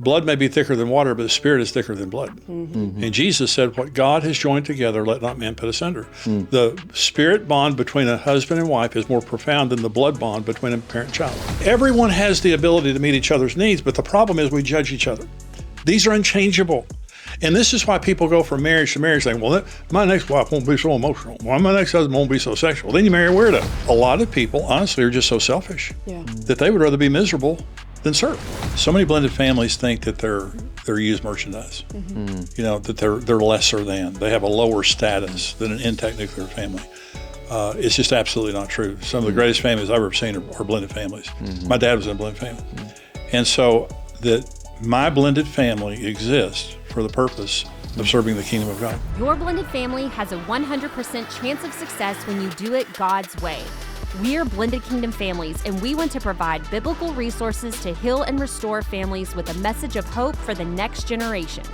Blood may be thicker than water, but the Spirit is thicker than blood. And Jesus said, what God has joined together, let not man put asunder. The Spirit bond between a husband and wife is more profound than the blood bond between a parent and child. Everyone has the ability to meet each other's needs, but the problem is we judge each other. These are unchangeable. And this is why people go from marriage to marriage saying, well, my next wife won't be so emotional. Well, my next husband won't be so sexual. Then you marry a weirdo. A lot of people, honestly, are just so selfish that they would rather be miserable than serve. So many blended families think that they're used merchandise, that they're lesser than. They have a lower status than an intact nuclear family. It's just absolutely not true. Some of the greatest families I've ever seen are blended families. My dad was in a blended family. And so my blended family exists for the purpose of serving the kingdom of God. Your blended family has a 100% chance of success when you do it God's way. We're Blended Kingdom Families, and we want to provide biblical resources to heal and restore families with a message of hope for the next generation.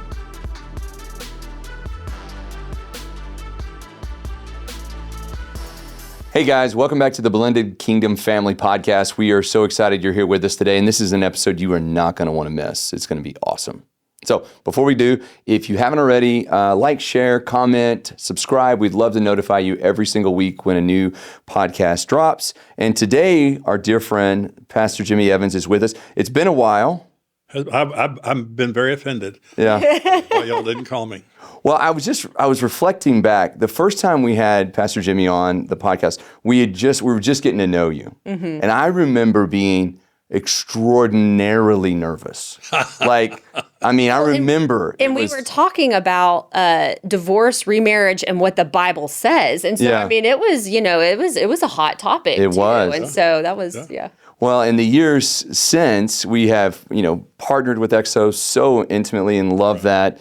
Hey guys, welcome back to the Blended Kingdom Family Podcast. We are so excited you're here with us today, and this is an episode you are not going to want to miss. It's going to be awesome. So before we do, if you haven't already, like, share, comment, subscribe. We'd love to notify you every single week when a new podcast drops. And today, our dear friend, Pastor Jimmy Evans, is with us. It's been a while. I've been very offended. Yeah. Why y'all didn't call me. Well, I was reflecting back. The first time we had Pastor Jimmy on the podcast, we were just getting to know you. And I remember being extraordinarily nervous. I remember. And we were talking about divorce, remarriage, and what the Bible says. And so, it was a hot topic. It was. And so that was, Well, in the years since, we have, partnered with EXO so intimately and love that,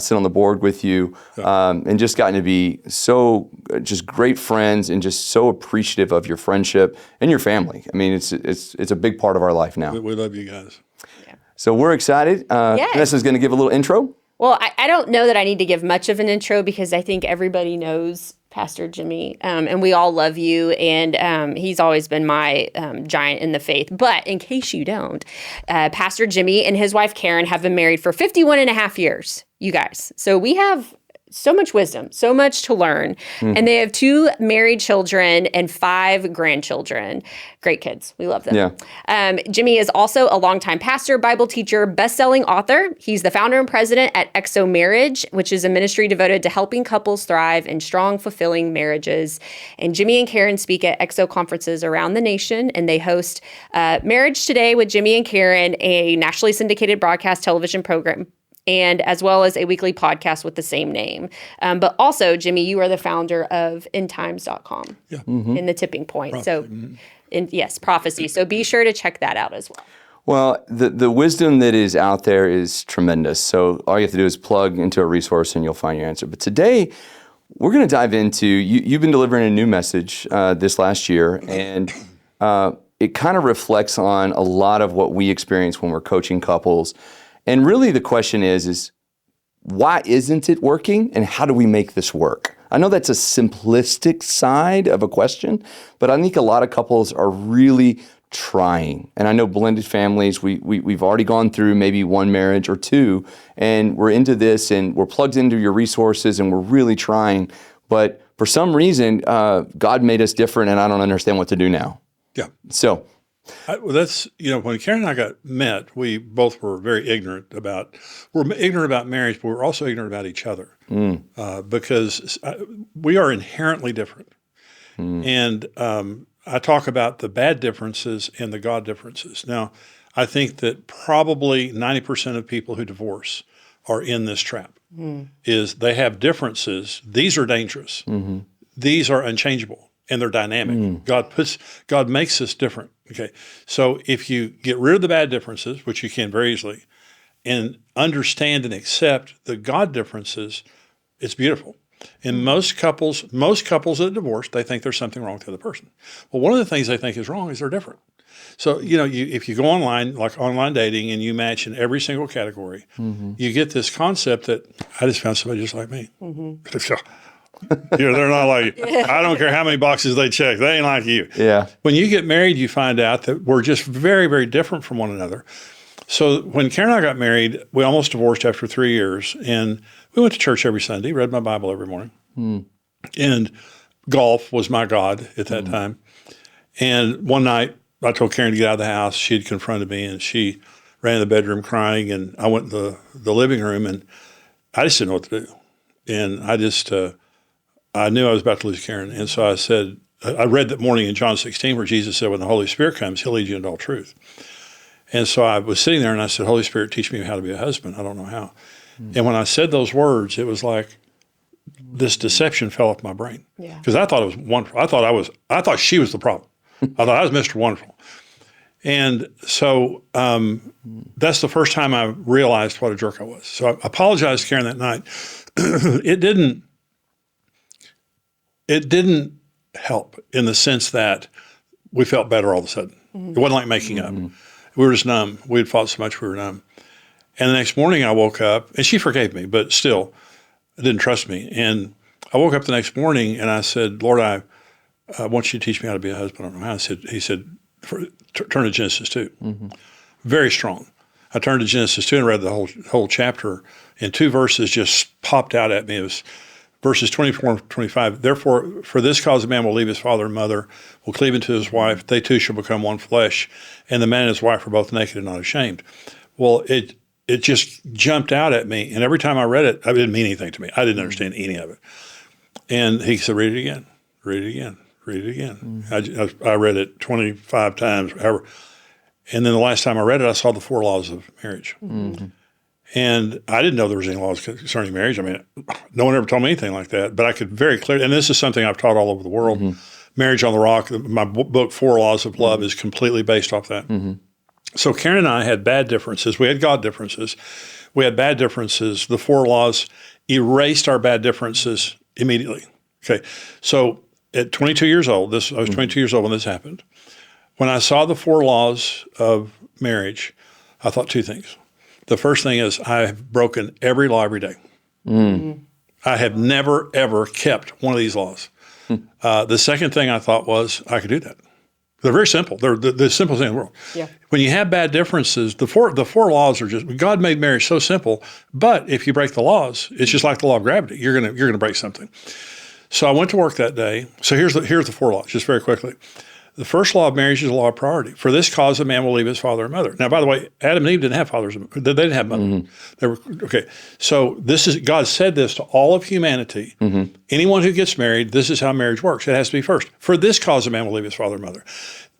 sit on the board with you, and just gotten to be so just great friends and just so appreciative of your friendship and your family. I mean, it's a big part of our life now. We love you guys. Yeah. So we're excited. Vanessa's going to give a little intro. Well, I don't know that I need to give much of an intro because I think everybody knows Pastor Jimmy, and we all love you, and he's always been my giant in the faith. But in case you don't, Pastor Jimmy and his wife Karen have been married for 51 and a half years, you guys. So we have so much wisdom, so much to learn. And they have 2 married children and 5 grandchildren. Great kids. We love them. Yeah. Jimmy is also a longtime pastor, Bible teacher, best-selling author. He's the founder and president at EXO Marriage, which is a ministry devoted to helping couples thrive in strong, fulfilling marriages. And Jimmy and Karen speak at EXO conferences around the nation, and they host Marriage Today with Jimmy and Karen, a nationally syndicated broadcast television program, and as well as a weekly podcast with the same name. But also, Jimmy, you are the founder of endtimes.com in the tipping point. Prophecy. So, yes, prophecy. So be sure to check that out as well. Well, the wisdom that is out there is tremendous. So all you have to do is plug into a resource and you'll find your answer. But today, we're going to dive into, you've been delivering a new message this last year, and it kind of reflects on a lot of what we experience when we're coaching couples. And really the question is why isn't it working and how do we make this work? I know that's a simplistic side of a question, but I think a lot of couples are really trying. And I know blended families, we've already gone through maybe 1 marriage or 2, and we're into this and we're plugged into your resources and we're really trying. But for some reason, God made us different and I don't understand what to do now. Yeah. So that's, when Karen and I met, we both were very ignorant about marriage, but we're also ignorant about each other because we are inherently different. And I talk about the bad differences and the God differences. Now, I think that probably 90% of people who divorce are in this trap, is they have differences. These are dangerous. These are unchangeable. And they're dynamic. God makes us different. Okay, so if you get rid of the bad differences, which you can very easily, and understand and accept the God differences, it's beautiful. And most couples that divorce, they think there's something wrong with the other person. Well, one of the things they think is wrong is they're different. So, if you go online, like online dating, and you match in every single category, you get this concept that I just found somebody just like me. They're not like you. I don't care how many boxes they check. They ain't like you. Yeah. When you get married, you find out that we're just very, very different from one another. So when Karen and I got married, we almost divorced after 3 years, and we went to church every Sunday, read my Bible every morning, and golf was my God at that time. And one night, I told Karen to get out of the house. She had confronted me, and she ran in the bedroom crying, and I went to the living room, and I just didn't know what to do. And I just, I knew I was about to lose Karen. And so I said, I read that morning in John 16 where Jesus said, when the Holy Spirit comes, he'll lead you into all truth. And so I was sitting there and I said, Holy Spirit, teach me how to be a husband. I don't know how. And when I said those words, it was like this deception fell off my brain. Because I thought it was wonderful. I thought she was the problem. I thought I was Mr. Wonderful. And so that's the first time I realized what a jerk I was. So I apologized to Karen that night. It didn't help in the sense that we felt better all of a sudden. It wasn't like making up. We were just numb. We had fought so much we were numb. And the next morning I woke up, and she forgave me, but still didn't trust me. And I woke up the next morning and I said, Lord, I want you to teach me how to be a husband. I don't know how. He said, turn to Genesis 2. Very strong. I turned to Genesis 2 and read the whole chapter, and 2 verses just popped out at me. It was verses 24 and 25. Therefore, for this cause a man will leave his father and mother, will cleave unto his wife. They two shall become one flesh. And the man and his wife are both naked and not ashamed. Well, it just jumped out at me. And every time I read it, it didn't mean anything to me. I didn't understand any of it. And he said, read it again, read it again, read it again. I read it 25 times, however. And then the last time I read it, I saw the 4 laws of marriage. And I didn't know there was any laws concerning marriage. I mean, no one ever told me anything like that. But I could very clearly, and this is something I've taught all over the world, Marriage on the Rock, my book, 4 Laws of Love, is completely based off that. So Karen and I had bad differences. We had God differences. We had bad differences. The 4 laws erased our bad differences immediately. Okay, so at 22 years old, I was 22 years old when this happened. When I saw the 4 laws of marriage, I thought 2 things. The first thing is I have broken every law every day. I have never, ever kept one of these laws. The second thing I thought was I could do that. They're very simple. They're the simplest thing in the world. When you have bad differences, the four laws are just, God made marriage so simple, but if you break the laws, it's just like the law of gravity. You're gonna break something. So I went to work that day. So here's the 4 laws, just very quickly. The first law of marriage is a law of priority. For this cause, a man will leave his father and mother. Now, by the way, Adam and Eve didn't have fathers. They didn't have mothers. They were okay. So God said this to all of humanity. Anyone who gets married, this is how marriage works. It has to be first. For this cause, a man will leave his father and mother.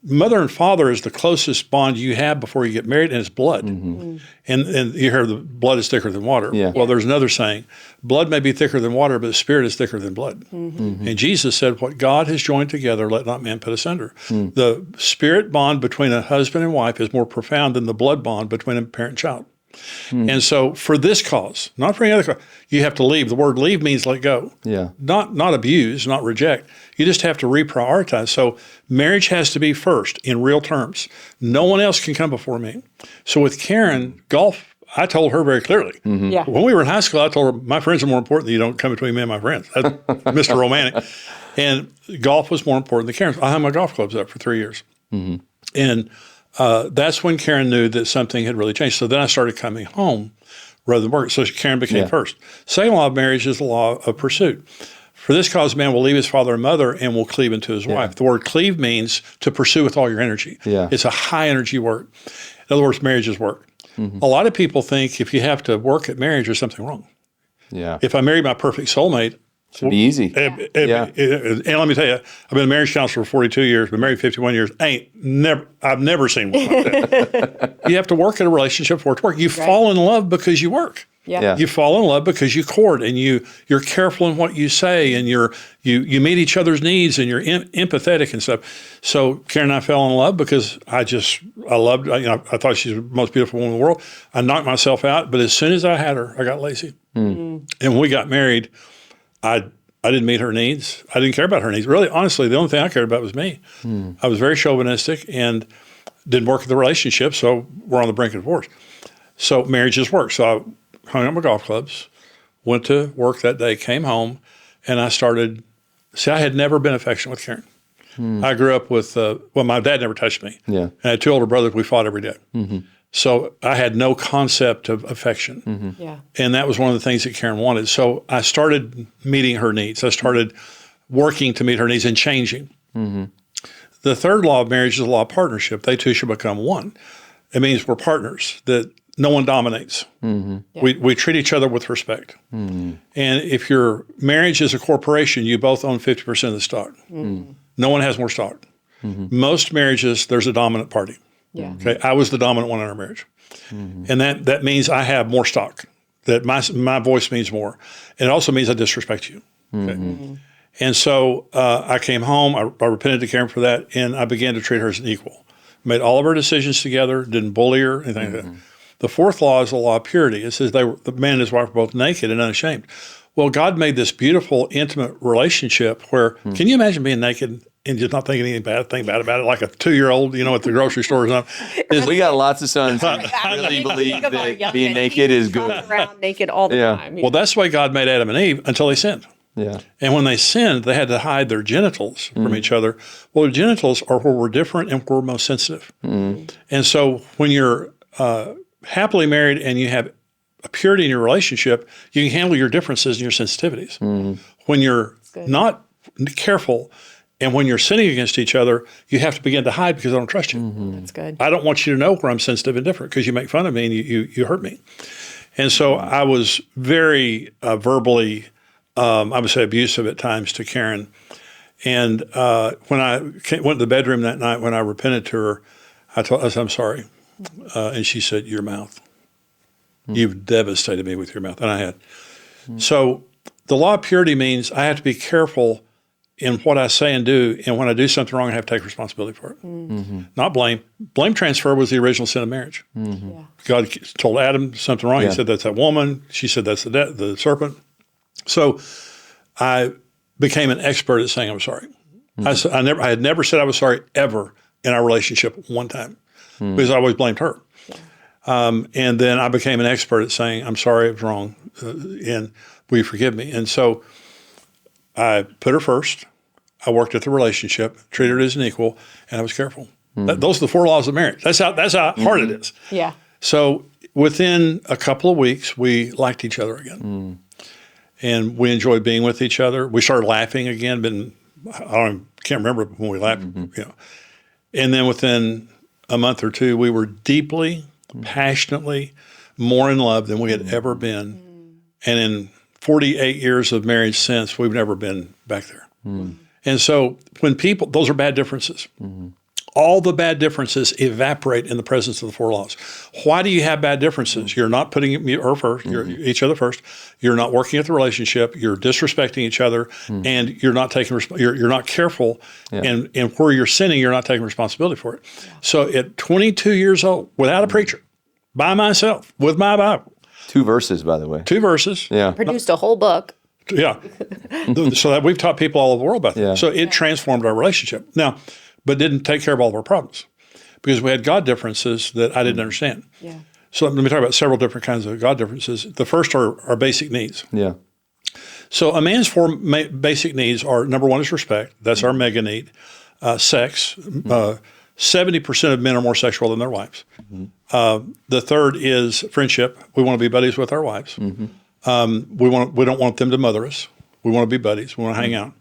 Mother and father is the closest bond you have before you get married, and it's blood. And you hear the blood is thicker than water. Well, there's another saying, blood may be thicker than water, but the spirit is thicker than blood. And Jesus said, what God has joined together, let not man put asunder. The spirit bond between a husband and wife is more profound than the blood bond between a parent and child. And so for this cause, not for any other cause, you have to leave. The word leave means let go. Not abuse, not reject. You just have to reprioritize. So marriage has to be first in real terms. No one else can come before me. So with Karen, golf, I told her very clearly. When we were in high school, I told her, my friends are more important than you. Don't come between me and my friends. That's Mr. Romantic. And golf was more important than Karen. I had my golf clubs up for 3 years. And that's when Karen knew that something had really changed. So then I started coming home rather than work. So Karen became first. Second law of marriage is the law of pursuit. For this cause, a man will leave his father and mother and will cleave into his wife. The word cleave means to pursue with all your energy. It's a high energy work. In other words, marriage is work. A lot of people think if you have to work at marriage, there's something wrong. If I marry my perfect soulmate, should be easy. And let me tell you, I've been a marriage counselor for 42 years, been married 51 years. I've never seen one like that. You have to work at a relationship for it to work. You fall in love because you work. You fall in love because you court, and you're careful in what you say, and you meet each other's needs, and you're empathetic and stuff. So Karen and I fell in love because I loved, I thought she's the most beautiful woman in the world. I knocked myself out, but as soon as I had her, I got lazy. And when we got married, I didn't meet her needs. I didn't care about her needs. Really, honestly, the only thing I cared about was me. I was very chauvinistic and didn't work at the relationship, so we're on the brink of divorce. So marriage is work. So I hung up my golf clubs, went to work that day, came home, and I started. See, I had never been affectionate with Karen. I grew up with, my dad never touched me. And I had 2 older brothers. We fought every day. So I had no concept of affection. Yeah. And that was one of the things that Karen wanted. So I started meeting her needs. I started working to meet her needs and changing. The third law of marriage is the law of partnership. They two shall become one. It means we're partners, that no one dominates. We treat each other with respect. And if your marriage is a corporation, you both own 50% of the stock. No one has more stock. Most marriages, there's a dominant party. Yeah. Okay, I was the dominant one in our marriage. And that means I have more stock, that my voice means more. And it also means I disrespect you. Okay? And so I came home, I repented to Karen for that, and I began to treat her as an equal. Made all of our decisions together, didn't bully her, anything like that. The fourth law is the law of purity. It says the man and his wife were both naked and unashamed. Well, God made this beautiful, intimate relationship where, can you imagine being naked and just not thinking anything bad about it, like a 2-year-old, at the grocery store or something? We got lots of sons who really believe that being naked is good. Walk around naked all the time. Well, that's the way God made Adam and Eve until they sinned. Yeah. And when they sinned, they had to hide their genitals from each other. Well, their genitals are where we're different and where we're most sensitive. And so when you're happily married and you have a purity in your relationship, you can handle your differences and your sensitivities. When you're not careful and when you're sinning against each other, you have to begin to hide because I don't trust you. That's good. I don't want you to know where I'm sensitive and different because you make fun of me and you hurt me. And so I was very verbally, I would say, abusive at times to Karen. And when I went to the bedroom that night, when I repented to her, I said, I'm sorry. And she said, your mouth. You've devastated me with your mouth. And I had. So the law of purity means I have to be careful in what I say and do. And when I do something wrong, I have to take responsibility for it. Not blame. Blame transfer was the original sin of marriage. God told Adam something wrong. He said, that's that woman. She said, that's the serpent. So I became an expert at saying I'm sorry. I had never said I was sorry ever in our relationship one time because I always blamed her. And then I became an expert at saying, I'm sorry, it was wrong, and will you forgive me? And so I put her first. I worked at the relationship, treated her as an equal, and I was careful. Those are the 4 laws of marriage. That's how hard it is. Yeah. So within a couple of weeks, we liked each other again. And we enjoyed being with each other. We started laughing again. Can't remember when we laughed. And then within a month or two, we were deeply, passionately more in love than we had ever been. And in 48 years of marriage since, we've never been back there. And so when those are bad differences. All the bad differences evaporate in the presence of the 4 laws. Why do you have bad differences? You're not putting her first, each other first. You're not working at the relationship. You're disrespecting each other, and you're not taking. You're not careful, and where you're sinning, you're not taking responsibility for it. So at 22 years old, without a preacher, by myself, with my Bible, 2 verses, by the way. 2 verses. Yeah. Produced a whole book. Yeah. So that we've taught people all over the world about that. Yeah. So it transformed our relationship. Now, but didn't take care of all of our problems because we had God differences that I didn't understand. Yeah. So let me talk about several different kinds of God differences. The first are basic needs. Yeah. So a man's 4 basic needs are, number 1 is respect. That's our mega need. Sex. 70% of men are more sexual than their wives. The third is friendship. We want to be buddies with our wives. We don't want them to mother us. We want to be buddies. We want to hang out.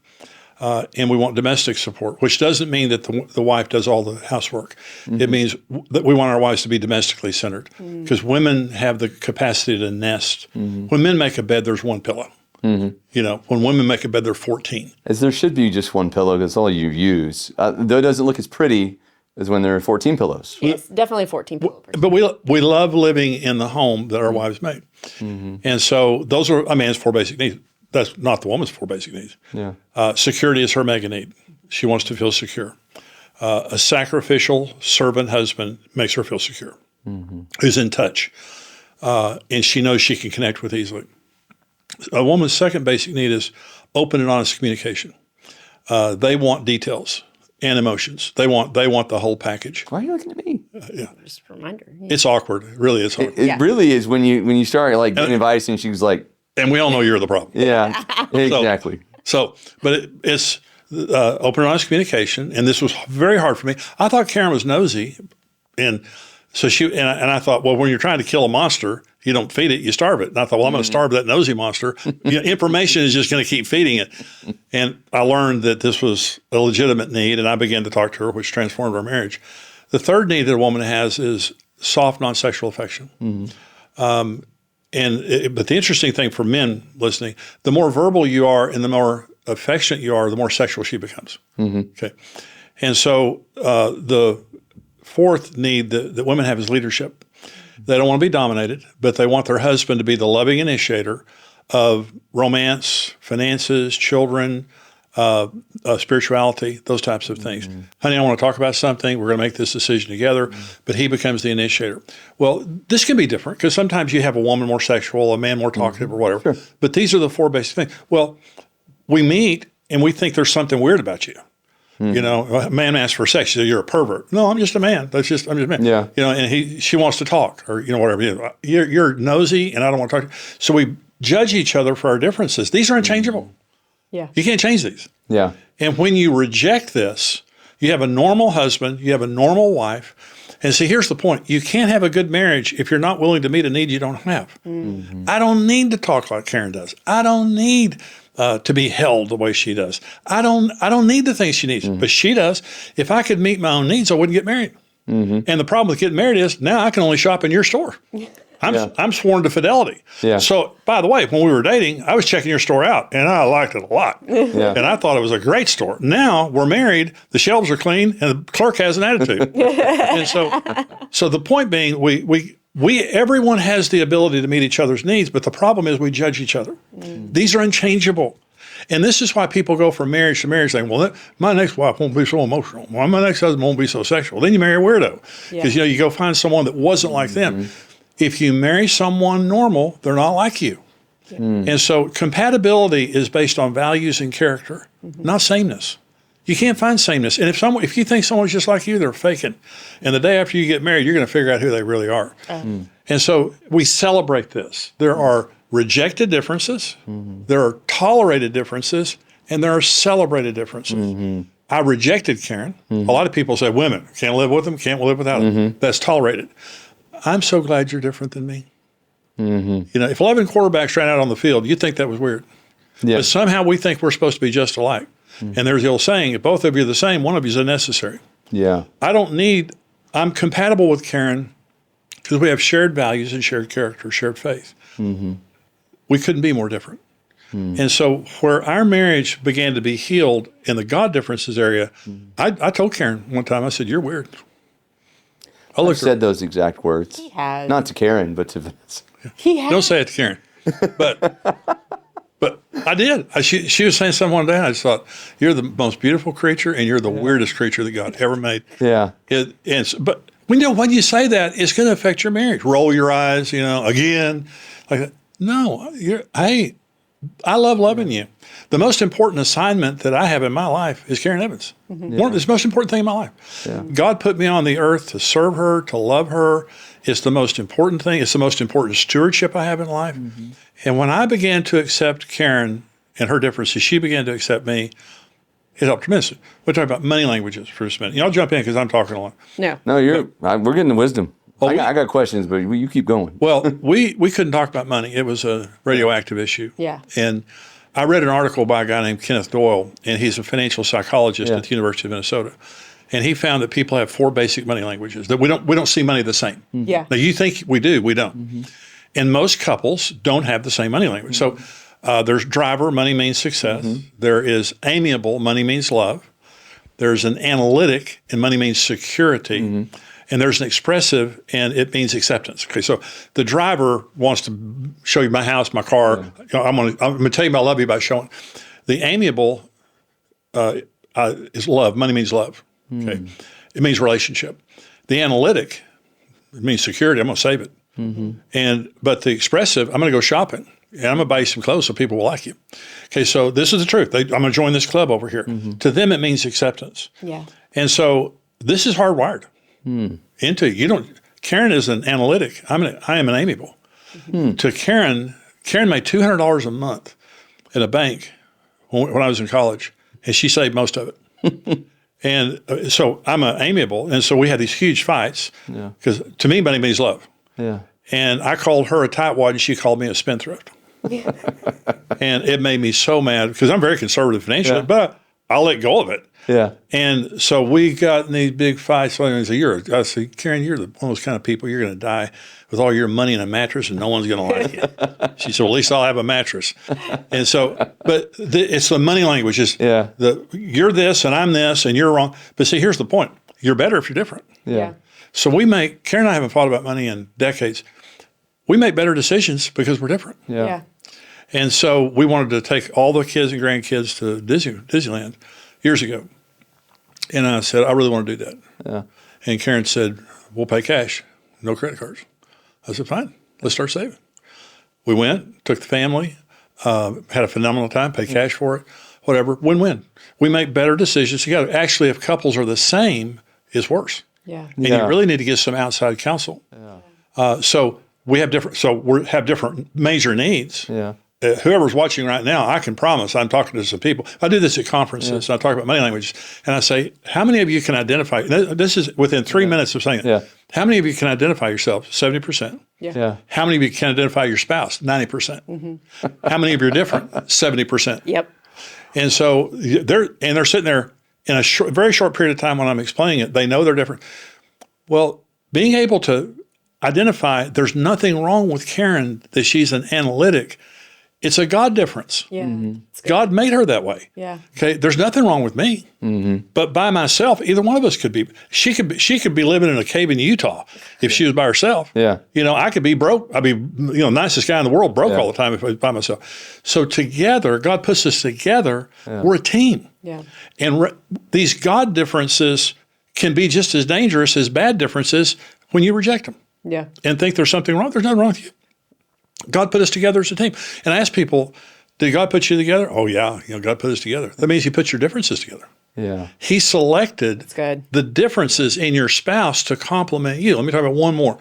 And we want domestic support, which doesn't mean that the wife does all the housework. It means that we want our wives to be domestically centered because women have the capacity to nest. When men make a bed, there's 1 pillow. When women make a bed, there are 14. As there should be just 1 pillow because all you use. Though it doesn't look as pretty as when there are 14 pillows. Yes, definitely 14 pillows. But we love living in the home that our wives made. And so those are a man's 4 basic needs. That's not the woman's 4 basic needs. Yeah. Security is her mega need. She wants to feel secure. A sacrificial servant husband makes her feel secure, who's in touch, and she knows she can connect with easily. A woman's second basic need is open and honest communication. They want details and emotions. They want the whole package. Why are you looking at me? Just a reminder. It's awkward. It really is hard. It really is when you start like giving advice and she was like, And we all know you're the problem. yeah, exactly. But it's open and honest communication, and this was very hard for me. I thought Karen was nosy, and So I thought, well, when you're trying to kill a monster, you don't feed it, you starve it. And I thought, well, I'm going to starve that nosy monster. Information is just going to keep feeding it. And I learned that this was a legitimate need, and I began to talk to her, which transformed our marriage. The third need that a woman has is soft, non-sexual affection. But the interesting thing for men listening, the more verbal you are and the more affectionate you are, the more sexual she becomes. Okay. And so the fourth need that women have is leadership. They don't want to be dominated, but they want their husband to be the loving initiator of romance, finances, children, spirituality, those types of things. Honey, I want to talk about something. We're going to make this decision together, but he becomes the initiator. Well, this can be different because sometimes you have a woman more sexual, a man more talkative or whatever. Sure. But these are the four basic things. Well, we meet and we think there's something weird about you. You know, a man asks for sex. She says, "You're a pervert." No, I'm just a man. I'm just a man. Yeah. You know, and she wants to talk, or whatever. You're nosy, and I don't want to talk. So we judge each other for our differences. These are unchangeable. Yeah. You can't change these. Yeah. And when you reject this, you have a normal husband, you have a normal wife. And see, here's the point: you can't have a good marriage if you're not willing to meet a need you don't have. I don't need to talk like Karen does. I don't need to be held the way she does. I don't need the things she needs, but she does. If I could meet my own needs, I wouldn't get married. And the problem with getting married is now I can only shop in your store. I'm sworn to fidelity. Yeah. So, by the way, when we were dating, I was checking your store out, and I liked it a lot. And I thought it was a great store. Now we're married, the shelves are clean, and the clerk has an attitude. And so the point being, everyone has the ability to meet each other's needs, but the problem is we judge each other. These are unchangeable. And this is why people go from marriage to marriage saying, well, my next wife won't be so emotional. Well, my next husband won't be so sexual. Then you marry a weirdo. Because, you go find someone that wasn't like them. If you marry someone normal, they're not like you. And so compatibility is based on values and character, not sameness. You can't find sameness. And if you think someone's just like you, they're faking. And the day after you get married, you're going to figure out who they really are. And so we celebrate this. There are rejected differences, there are tolerated differences, and there are celebrated differences. I rejected Karen. A lot of people say women can't live with them, can't live without them. That's tolerated. I'm so glad you're different than me. If 11 quarterbacks ran out on the field, you'd think that was weird. Yeah. But somehow we think we're supposed to be just alike. And there's the old saying, if both of you are the same, one of you is unnecessary. Yeah. I'm compatible with Karen because we have shared values and shared character, shared faith. We couldn't be more different. And so where our marriage began to be healed in the God differences area, I told Karen one time, I said, "You're weird." I've said those exact words. He has. Not to Karen, but to Vanessa. He has. Don't say it to Karen. But I did. She was saying something one day, and I just thought, "You're the most beautiful creature, and you're the weirdest creature that God ever made." Yeah. But when you say that, it's going to affect your marriage. Roll your eyes, again, like that. No, hey, I love loving you. The most important assignment that I have in my life is Karen Evans. It's the most important thing in my life. Yeah. God put me on the earth to serve her, to love her. It's the most important thing. It's the most important stewardship I have in life. And when I began to accept Karen and her differences, she began to accept me. It helped tremendously. We're talking about money languages for just a minute. I'll jump in because I'm talking a lot. No, we're getting the wisdom. I got questions, but you keep going. Well, we couldn't talk about money. It was a radioactive issue. Yeah. And I read an article by a guy named Kenneth Doyle, and he's a financial psychologist at the University of Minnesota. And he found that people have 4 basic money languages, that we don't see money the same. Yeah. Now, you think we do, we don't. And most couples don't have the same money language. So there's driver, money means success. There is amiable, money means love. There's an analytic, and money means security. And there's an expressive, and it means acceptance. Okay, so the driver wants to show you my house, my car. I'm going to tell you I love you by showing. The amiable is love. Money means love. Okay, it means relationship. The analytic, it means security. I'm going to save it. But the expressive, I'm going to go shopping, and I'm going to buy you some clothes so people will like you. Okay, so this is the truth. I'm going to join this club over here. To them, it means acceptance. Yeah. And so this is hardwired. Into you. Karen is an analytic. I am an amiable. To Karen made $200 a month at a bank when I was in college, and she saved most of it. And so I'm amiable. And so we had these huge fights because to me, money means love. Yeah. And I called her a tightwad and she called me a spendthrift. And it made me so mad because I'm very conservative financially, but I'll let go of it. Yeah. And so we got in these big fights. So I said, Karen, you're one of those kind of people, you're going to die with all your money in a mattress and no one's going to like it. She said, well, at least I'll have a mattress. And so, but it's the money language. You're this and I'm this and you're wrong. But see, here's the point. You're better if you're different. Yeah. So Karen and I haven't fought about money in decades. We make better decisions because we're different. Yeah. And so we wanted to take all the kids and grandkids to Disneyland years ago. And I said, I really want to do that. Yeah. And Karen said, we'll pay cash, no credit cards. I said, fine, let's start saving. We went, took the family, had a phenomenal time, paid cash for it, whatever, win-win. We make better decisions together. Actually, if couples are the same, it's worse. Yeah. And you really need to get some outside counsel. Yeah. So we have different major needs. Yeah. Whoever's watching right now, I can promise I'm talking to some people. I do this at conferences, and I talk about money languages, and I say, how many of you can identify, this is within 3 minutes of saying it, how many of you can identify yourself? 70%. Yeah. How many of you can identify your spouse? 90%. Mm-hmm. How many of you are different? 70%. Yep. And so they're sitting there in a very short period of time when I'm explaining it, they know they're different. Well, being able to identify, there's nothing wrong with Karen that she's an analytic. It's a God difference. Yeah. Mm-hmm. God made her that way. Yeah. Okay. There's nothing wrong with me. Mm-hmm. But by myself, either one of us could be. She could be living in a cave in Utah if she was by herself. Yeah. I could be broke. I'd be nicest guy in the world, broke all the time if I was by myself. So together, God puts us together. We're a team. Yeah. And these God differences can be just as dangerous as bad differences when you reject them. Yeah. And think there's something wrong. There's nothing wrong with you. God put us together as a team. And I ask people, did God put you together? Oh, yeah. God put us together. That means he put your differences together. Yeah. He selected good. the differences in your spouse to complement you. Let me talk about one more,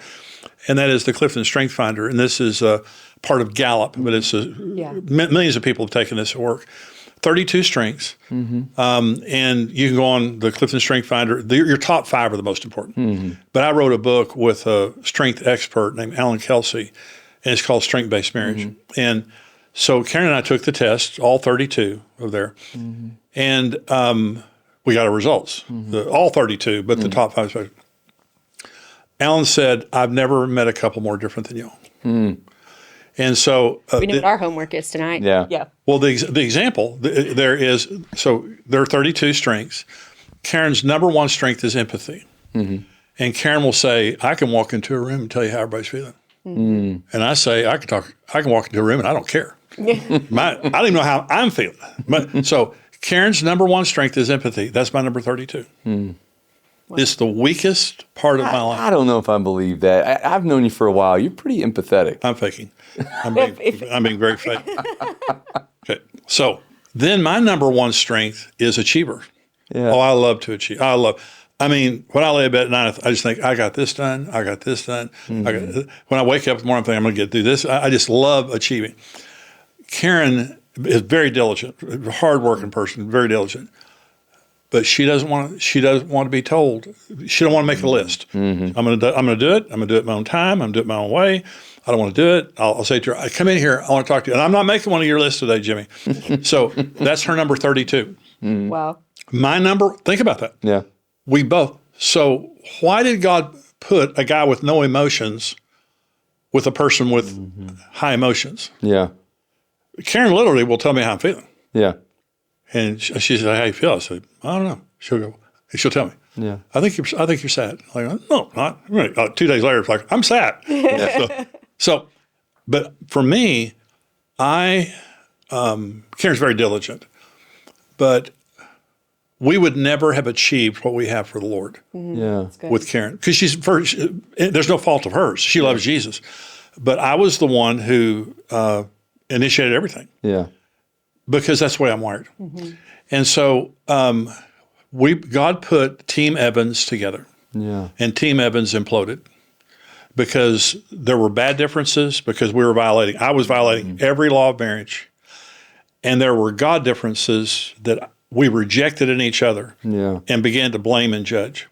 and that is the Clifton Strength Finder. And this is part of Gallup, but it's millions of people have taken this at work. 32 strengths, and you can go on the Clifton Strength Finder. Your top 5 are the most important. Mm-hmm. But I wrote a book with a strength expert named Alan Kelsey, and it's called Strength-Based Marriage. Mm-hmm. And so Karen and I took the test, all 32 of there, and we got our results, all 32, but the top 5. Alan said, I've never met a couple more different than you. And so we know what our homework is tonight. Yeah. Yeah. Well, the example there is, so there are 32 strengths. Karen's number one strength is empathy. Mm-hmm. And Karen will say, I can walk into a room and tell you how everybody's feeling. Mm-hmm. And I say, I can walk into a room and I don't care. I don't even know how I'm feeling. But, so Karen's number one strength is empathy. That's my number 32. Wow. It's the weakest part of my life. I don't know if I believe that. I've known you for a while. You're pretty empathetic. I'm faking. I'm being very fake. Okay. So then my number one strength is achiever. Yeah. Oh, I love to achieve. When I lay in bed at night, I just think, I got this done. I got this done. Mm-hmm. When I wake up in the morning, I'm thinking, I'm going to get through this. I just love achieving. Karen is very diligent, hardworking person, very diligent. But she doesn't want to be told. She don't want to make a list. Mm-hmm. I'm going to do it. I'm going to do it my own time. I'm going to do it my own way. I don't want to do it. I'll say to her, come in here. I want to talk to you. And I'm not making one of your lists today, Jimmy. So that's her number 32. Mm-hmm. Wow. My number, think about that. Yeah. We both. So why did God put a guy with no emotions with a person with high emotions? Yeah. Karen literally will tell me how I'm feeling. Yeah. And she said, how you feel? I said, I don't know. She'll tell me. Yeah. I think you're sad. I'm like, no, not really. 2 days later, it's like, I'm sad. So, but for me, Karen's very diligent, but we would never have achieved what we have for the Lord with Karen. Because there's no fault of hers. She loves Jesus. But I was the one who initiated everything. Yeah. Because that's the way I'm wired. Mm-hmm. And so God put Team Evans together. Yeah. And Team Evans imploded because there were bad differences, because I was violating every law of marriage. And there were God differences that we rejected in each other Yeah. and began to blame and judge.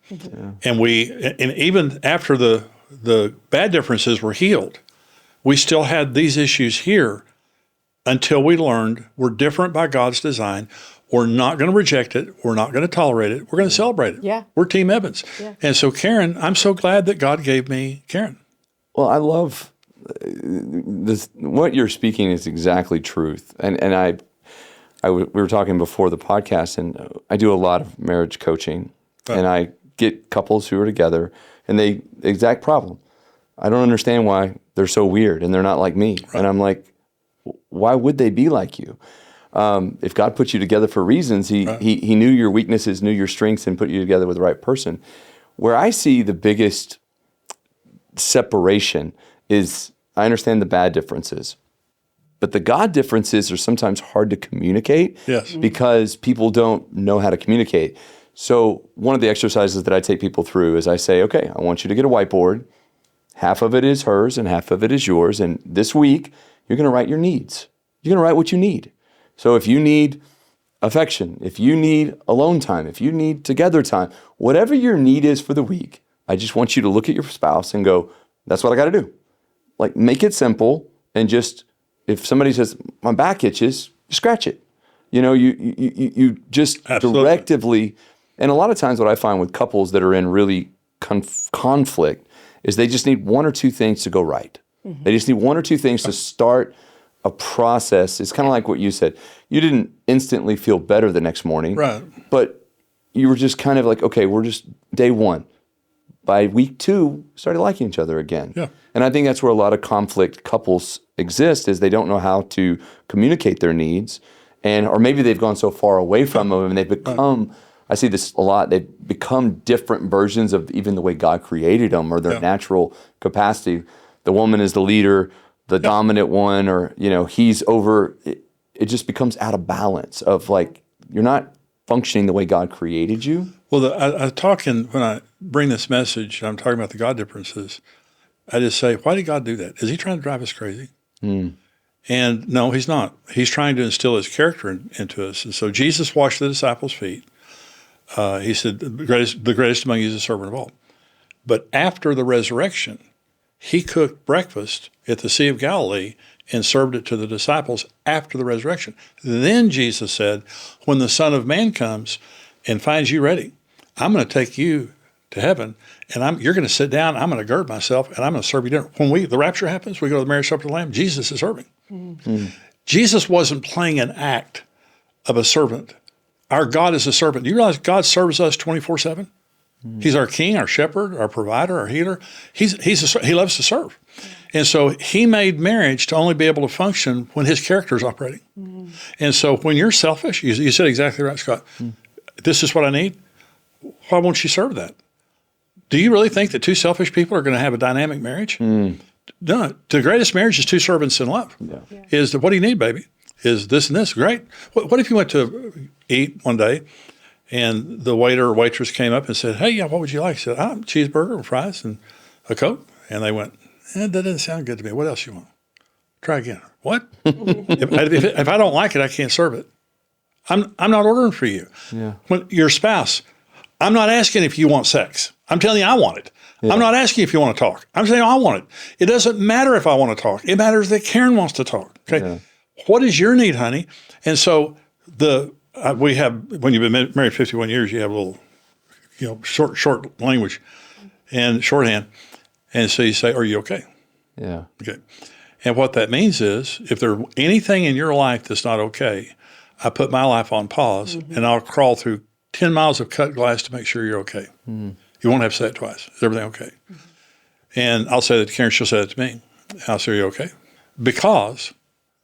And even after the bad differences were healed, we still had these issues here until we learned we're different by God's design. We're not going to reject it. We're not going to tolerate it. We're going to celebrate it. Yeah. We're Team Evans. Yeah. And so Karen, I'm so glad that God gave me Karen. Well, I love this. What you're speaking is exactly truth. And we were talking before the podcast, and I do a lot of marriage coaching, and I get couples who are together, and the exact problem. I don't understand why they're so weird and they're not like me. Right. And I'm like, why would they be like you? If God put you together for reasons, he knew your weaknesses, knew your strengths, and put you together with the right person. Where I see the biggest separation is, I understand the bad differences, but the God differences are sometimes hard to communicate because people don't know how to communicate. So one of the exercises that I take people through is I say, okay, I want you to get a whiteboard. Half of it is hers and half of it is yours. And this week, you're going to write your needs. You're going to write what you need. So if you need affection, if you need alone time, if you need together time, whatever your need is for the week, I just want you to look at your spouse and go, that's what I got to do. Like, make it simple, and just, if somebody says, my back itches, you scratch it. You know, you just directively, and a lot of times what I find with couples that are in really conflict is they just need one or two things to go right. Mm-hmm. They just need one or two things to start a process. It's kind of like what you said. You didn't instantly feel better the next morning, right? But you were just kind of like, okay, we're just day one. By week two, started liking each other again. Yeah. And I think that's where a lot of conflict couples exist, is they don't know how to communicate their needs, or maybe they've gone so far away from them and they've become, I see this a lot, they've become different versions of even the way God created them, or their natural capacity. The woman is the leader, the dominant one, or, he's over, it just becomes out of balance of, like, you're not functioning the way God created you. Well, when I bring this message, I'm talking about the God differences, I just say, why did God do that? Is he trying to drive us crazy? And no, he's not. He's trying to instill his character into us. And so Jesus washed the disciples' feet. He said, the greatest among you is the servant of all. But after the resurrection, he cooked breakfast at the Sea of Galilee and served it to the disciples after the resurrection. Then Jesus said, when the Son of Man comes and finds you ready, I'm going to take you to heaven, and you're going to sit down, I'm going to gird myself, and I'm going to serve you dinner. When the rapture happens, we go to the marriage supper of the Lamb, Jesus is serving. Mm-hmm. Jesus wasn't playing an act of a servant. Our God is a servant. Do you realize God serves us 24/7? He's our king, our shepherd, our provider, our healer. He loves to serve. And so he made marriage to only be able to function when his character is operating. And so when you're selfish, you said exactly right, Scott. This is what I need. Why won't you serve that? Do you really think that two selfish people are going to have a dynamic marriage? No. The greatest marriage is two servants in love. Is what do you need, baby? Is this and this. Great. What if you went to eat one day and the waiter or waitress came up and said, hey, what would you like? I said, cheeseburger and fries and a Coke. And they went, that doesn't sound good to me. What else you want? Try again. What? if I don't like it, I can't serve it. I'm not ordering for you. Yeah. When your spouse, I'm not asking if you want sex. I'm telling you I want it. Yeah. I'm not asking if you want to talk. I'm saying I want it. It doesn't matter if I want to talk. It matters that Karen wants to talk. Okay. Yeah. What is your need, honey? And so we have, when you've been married 51 years, you have a little, short language and shorthand. And so you say, are you okay? Yeah. Okay. And what that means is, if there's anything in your life that's not okay, I put my life on pause and I'll crawl through 10 miles of cut glass to make sure you're okay. You won't have to say it twice. Is everything okay? And I'll say that to Karen, she'll say it to me. I'll say, are you okay? Because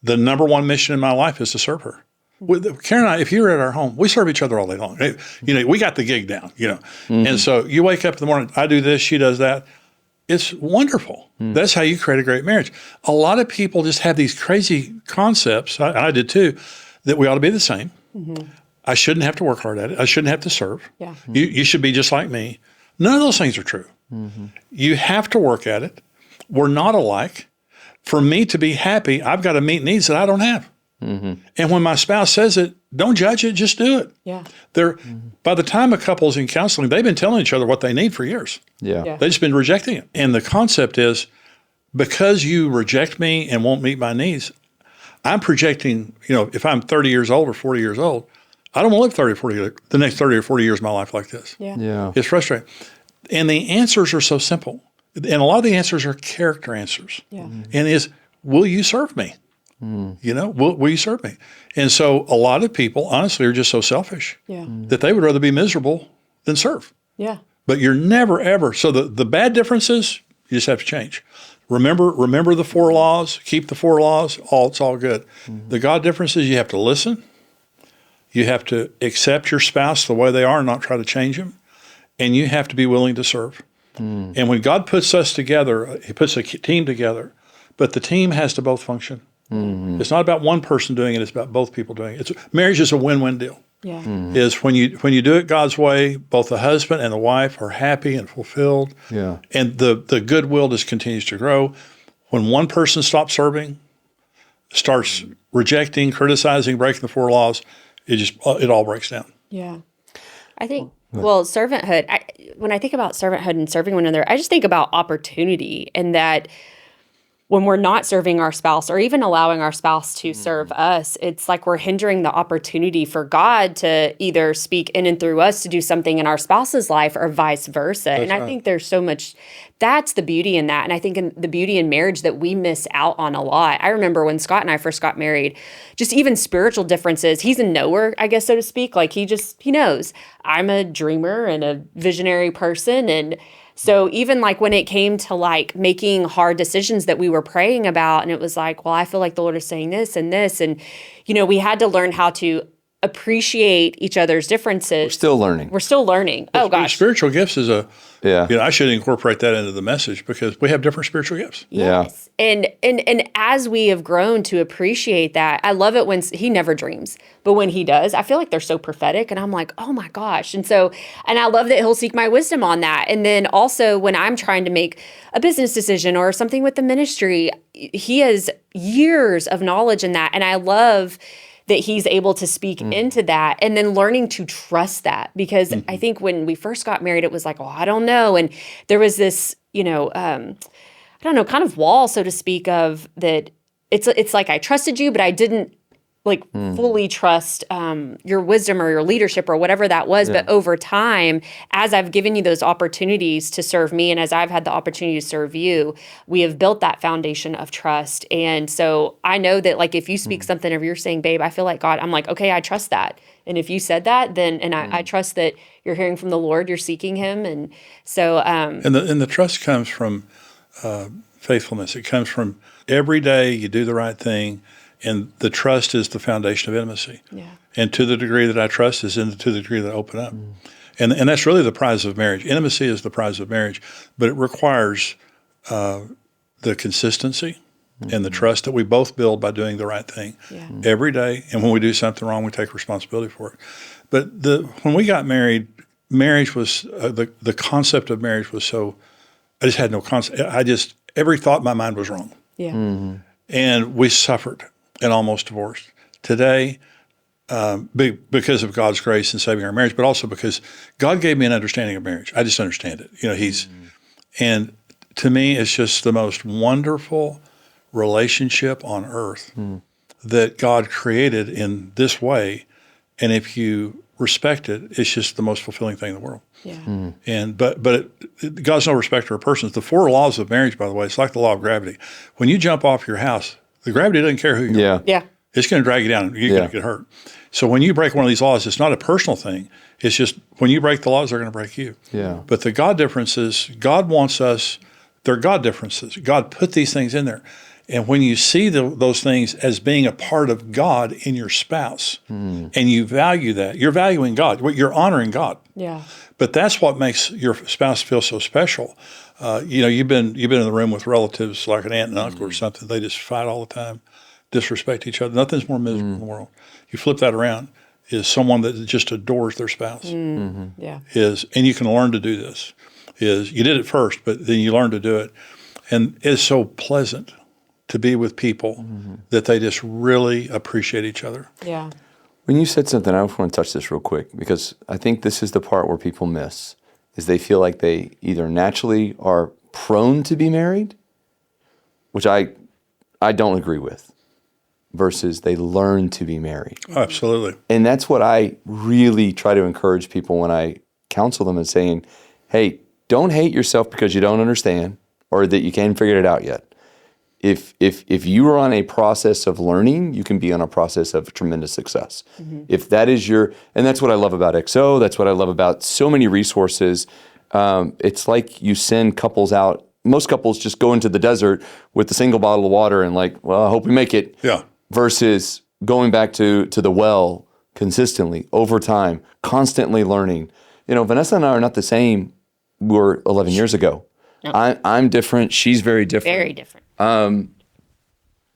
the number one mission in my life is to serve her. Karen and I, if you're at our home, we serve each other all day long. We got the gig down, And so you wake up in the morning, I do this, she does that. It's wonderful. That's how you create a great marriage. A lot of people just have these crazy concepts, I did too, that we ought to be the same. I shouldn't have to work hard at it. I shouldn't have to serve. Yeah. You should be just like me. None of those things are true. You have to work at it. We're not alike. For me to be happy, I've got to meet needs that I don't have. And when my spouse says it, don't judge it, just do it. Yeah. By the time a couple's in counseling, they've been telling each other what they need for years. Yeah. They've just been rejecting it. And the concept is, because you reject me and won't meet my needs, I'm projecting, if I'm 30 years old or 40 years old, I don't want to live the next 30 or 40 years of my life like this. Yeah. It's frustrating. And the answers are so simple. And a lot of the answers are character answers. Yeah. And will you serve me? Will you serve me? And so a lot of people, honestly, are just so selfish that they would rather be miserable than serve. Yeah. But you're never, ever. So the bad differences, you just have to change. Remember the 4 laws, keep the 4 laws, it's all good. The God differences, you have to listen. You have to accept your spouse the way they are and not try to change them. And you have to be willing to serve. And when God puts us together, he puts a team together, but the team has to both function. It's not about one person doing it, it's about both people doing it. Marriage is a win-win deal. Yeah. Is when you do it God's way, both the husband and the wife are happy and fulfilled. Yeah. And the goodwill just continues to grow. When one person stops serving, starts rejecting, criticizing, breaking the 4 laws, it all breaks down. Yeah. I think, servanthood, when I think about servanthood and serving one another, I just think about opportunity, and that when we're not serving our spouse or even allowing our spouse to serve us, it's like we're hindering the opportunity for God to either speak in and through us to do something in our spouse's life or vice versa. And I think there's so much, that's the beauty in that. And I think in the beauty in marriage that we miss out on a lot. I remember when Scott and I first got married, just even spiritual differences. He's a knower, I guess, so to speak. Like he knows I'm a dreamer and a visionary person. And so even like when it came to like making hard decisions that we were praying about, and it was like, well, I feel like the Lord is saying this and this. And, we had to learn how to appreciate each other's differences. We're still learning. Oh, gosh. Spiritual gifts is I should incorporate that into the message because we have different spiritual gifts. Yes. Yeah. And as we have grown to appreciate that, I love it when he never dreams, but when he does, I feel like they're so prophetic and I'm like, oh my gosh. And I love that he'll seek my wisdom on that. And then also when I'm trying to make a business decision or something with the ministry, he has years of knowledge in that. And I love that he's able to speak into that, and then learning to trust that. Because I think when we first got married, it was like, oh, I don't know. And there was this, kind of wall, so to speak, of that it's like I trusted you, but I didn't fully trust your wisdom or your leadership or whatever that was. Yeah. But over time, as I've given you those opportunities to serve me and as I've had the opportunity to serve you, we have built that foundation of trust. And so I know that if you speak something or you're saying, babe, I feel like God, I'm like, okay, I trust that. And if you said that, then, I trust that you're hearing from the Lord, you're seeking him. And so, and the trust comes from faithfulness. It comes from every day you do the right thing. And the trust is the foundation of intimacy. Yeah. And to the degree that I trust is to the degree that I open up. And that's really the prize of marriage. Intimacy is the prize of marriage, but it requires the consistency and the trust that we both build by doing the right thing every day. And when we do something wrong, we take responsibility for it. But when we got married, marriage was, the concept of marriage was so, I just had no concept. Every thought in my mind was wrong. Yeah. And we suffered and almost divorced. Today, because of God's grace in saving our marriage, but also because God gave me an understanding of marriage. I just understand it. And to me, it's just the most wonderful relationship on earth that God created in this way. And if you respect it, it's just the most fulfilling thing in the world. Yeah. And but God's no respecter of persons. The 4 laws of marriage, by the way, it's like the law of gravity. When you jump off your house, the gravity doesn't care who you are. Yeah. It's going to drag you down. You're going to get hurt. So when you break one of these laws, it's not a personal thing. It's just when you break the laws, they're going to break you. Yeah. But the God differences, God wants us, they're God differences. God put these things in there. And when you see those things as being a part of God in your spouse, and you value that, you're valuing God. You're honoring God. Yeah. But that's what makes your spouse feel so special. You've been in the room with relatives like an aunt and uncle or something. They just fight all the time, disrespect each other. Nothing's more miserable in the world. You flip that around, is someone that just adores their spouse. Yeah. And you can learn to do this. You did it first, but then you learn to do it, and it's so pleasant to be with people that they just really appreciate each other. Yeah. When you said something, I just want to touch this real quick because I think this is the part where people miss, is they feel like they either naturally are prone to be married, which I don't agree with, versus they learn to be married. Oh, absolutely. And that's what I really try to encourage people when I counsel them and saying, hey, don't hate yourself because you don't understand or that you can't figure it out yet. If you are on a process of learning, you can be on a process of tremendous success. If that is and that's what I love about XO, that's what I love about so many resources. It's like you send couples out. Most couples just go into the desert with a single bottle of water and like, well, I hope we make it. Yeah. Versus going back to the well consistently over time, constantly learning. Vanessa and I are not the same we were 11 years ago. No. I'm different. She's very different. Very different.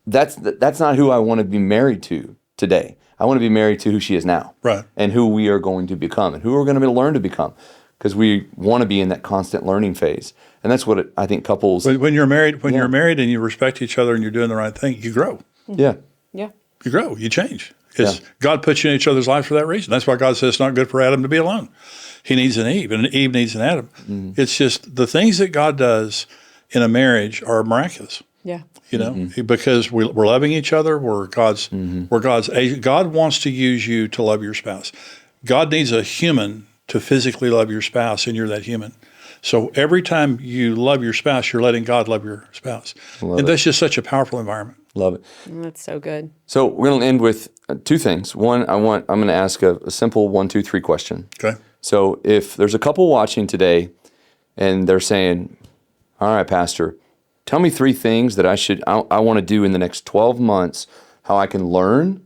That's not who I want to be married to today. I want to be married to who she is now. Right. And who we are going to become and who we're going to learn to become. Because we want to be in that constant learning phase. And that's what I think couples... When you're married, you're married and you respect each other and you're doing the right thing, you grow. Yeah. Yeah. You grow. You change. Because God puts you in each other's lives for that reason. That's why God says it's not good for Adam to be alone. He needs an Eve, and Eve needs an Adam. It's just the things that God does in a marriage are miraculous. Yeah. Because we're loving each other. We're God's agent. God wants to use you to love your spouse. God needs a human to physically love your spouse, and you're that human. So every time you love your spouse, you're letting God love your spouse. That's just such a powerful environment. Love it. That's so good. So we're going to end with two things. One, I'm going to ask a simple 1, 2, 3 question. Okay. So if there's a couple watching today and they're saying, all right, Pastor, tell me 3 things that I want to do in the next 12 months, how I can learn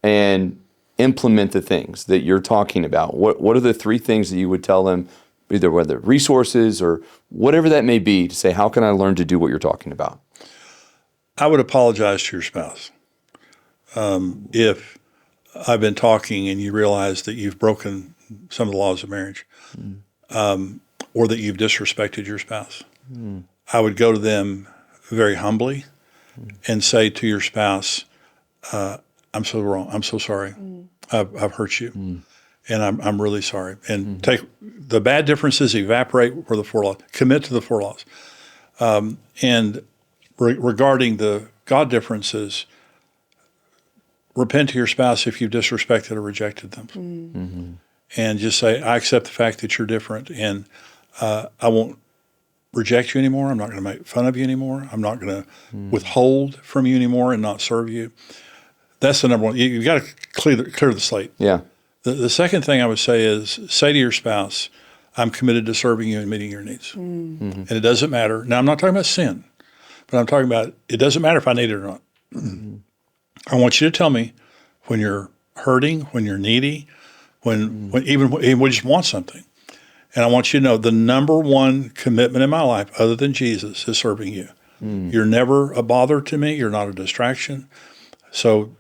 and implement the things that you're talking about. What are the 3 things that you would tell them, either whether resources or whatever that may be, to say, how can I learn to do what you're talking about? I would apologize to your spouse. If I've been talking and you realize that you've broken some of the laws of marriage, or that you've disrespected your spouse, I would go to them very humbly and say to your spouse, I'm so wrong. I'm so sorry. I've hurt you. And I'm really sorry. And take the bad differences, evaporate for the 4 laws, commit to the 4 laws. And regarding the God differences, repent to your spouse if you've disrespected or rejected them. And just say, I accept the fact that you're different, and I won't reject you anymore. I'm not going to make fun of you anymore. I'm not going to withhold from you anymore and not serve you. That's the number one. You've got to clear the slate. Yeah. The second thing I would say is, say to your spouse, I'm committed to serving you and meeting your needs. And it doesn't matter. Now, I'm not talking about sin, but I'm talking about it doesn't matter if I need it or not. I want you to tell me when you're hurting, when you're needy, when we just want something. And I want you to know the number one commitment in my life, other than Jesus, is serving you. You're never a bother to me. You're not a distraction. So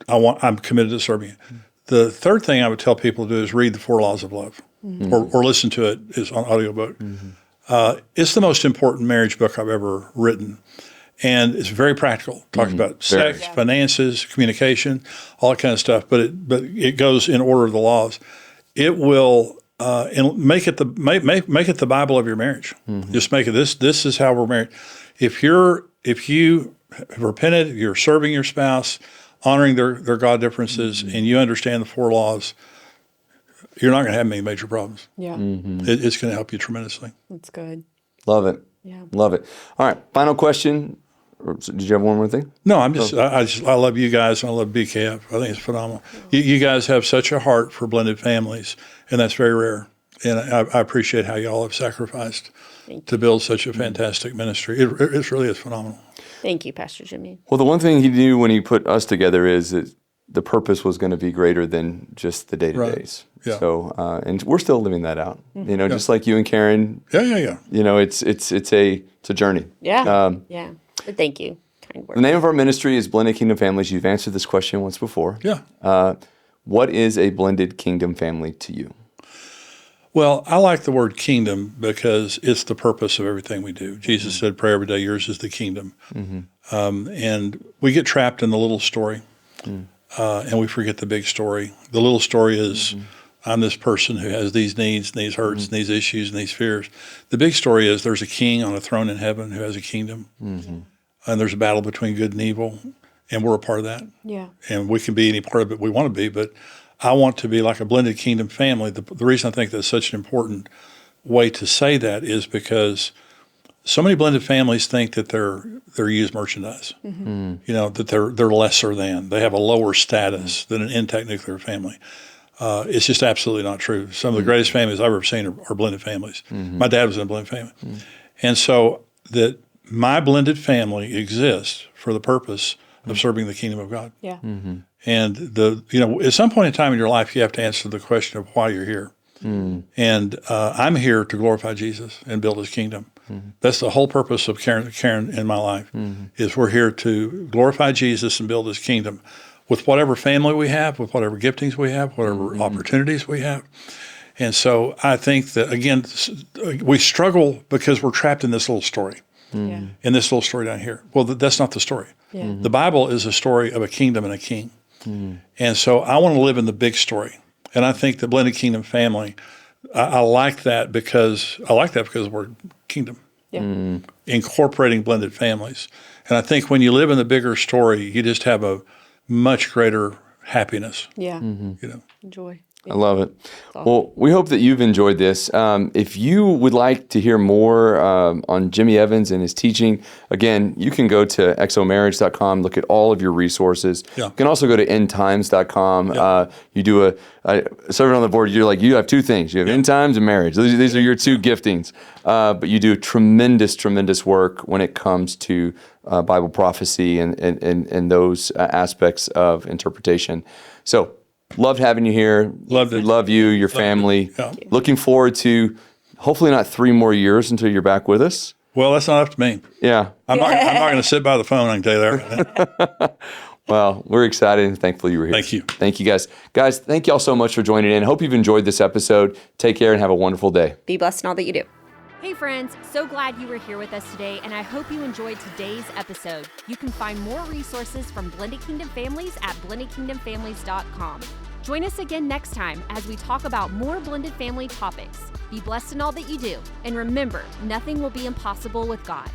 I'm committed to serving you. The third thing I would tell people to do is read the 4 Laws of Love, or listen to it. It's on audiobook. It's the most important marriage book I've ever written. And it's very practical. It talks about sex, finances, communication, all that kind of stuff. But it goes in order of the laws. It will make it the Bible of your marriage. Just make it this is how we're married. If you have repented, you're serving your spouse, honoring their God differences, and you understand the 4 laws, you're not going to have many major problems. Yeah. It's going to help you tremendously. That's good. Love it. Yeah. Love it. All right. Final question. Did you have one more thing? No, I love you guys, and I love BKF. I think it's phenomenal. You guys have such a heart for blended families, and that's very rare. And I appreciate how y'all have sacrificed to build such a fantastic ministry. It really is phenomenal. Thank you, Pastor Jimmy. Well, the one thing he knew when he put us together is that the purpose was going to be greater than just the day-to-days. Right. Yeah. So, and we're still living that out. Just like you and Karen. Yeah. It's a journey. Yeah. But thank you. Kind words. The name of our ministry is Blended Kingdom Families. You've answered this question once before. Yeah. What is a blended kingdom family to you? Well, I like the word kingdom because it's the purpose of everything we do. Jesus said, pray every day, yours is the kingdom. And we get trapped in the little story, and we forget the big story. The little story is, I'm this person who has these needs, and these hurts, and these issues, and these fears. The big story is there's a king on a throne in heaven who has a kingdom, and there's a battle between good and evil, and we're a part of that. Yeah. And we can be any part of it we want to be, but I want to be like a blended kingdom family. The reason I think that's such an important way to say that is because so many blended families think that they're used merchandise. That they're lesser than. They have a lower status than an intact nuclear family. It's just absolutely not true. Some of the greatest families I've ever seen are blended families. My dad was in a blended family. And so that my blended family exists for the purpose of serving the kingdom of God. Yeah. And at some point in time in your life, you have to answer the question of why you're here. And I'm here to glorify Jesus and build his kingdom. That's the whole purpose of Karen in my life, is we're here to glorify Jesus and build his kingdom with whatever family we have, with whatever giftings we have, whatever opportunities we have. And so I think that, again, we struggle because we're trapped in this little story, in this little story down here. Well, that's not the story. The Bible is a story of a kingdom and a king. And so I want to live in the big story. And I think the blended kingdom family, I like that because we're kingdom, incorporating blended families. And I think when you live in the bigger story, you just have a much greater happiness. Yeah. Joy. I love it. Well, we hope that you've enjoyed this. If you would like to hear more on Jimmy Evans and his teaching, again, you can go to exomarriage.com, look at all of your resources. Yeah. You can also go to endtimes.com. You do serving on the board, you have two things. You have end times and marriage. These are your two giftings. But you do tremendous, tremendous work when it comes to Bible prophecy and those aspects of interpretation. So, loved having you here. Love you, your family. Yeah. Looking forward to hopefully not 3 more years until you're back with us. Well, that's not up to me. Yeah. I'm not going to sit by the phone, I can tell you that right now. Well, we're excited and thankful you were here. Thank you. Thank you, guys. Guys, thank you all so much for joining in. Hope you've enjoyed this episode. Take care and have a wonderful day. Be blessed in all that you do. Hey friends, so glad you were here with us today, and I hope you enjoyed today's episode. You can find more resources from Blended Kingdom Families at blendedkingdomfamilies.com. Join us again next time as we talk about more blended family topics. Be blessed in all that you do, and remember, nothing will be impossible with God.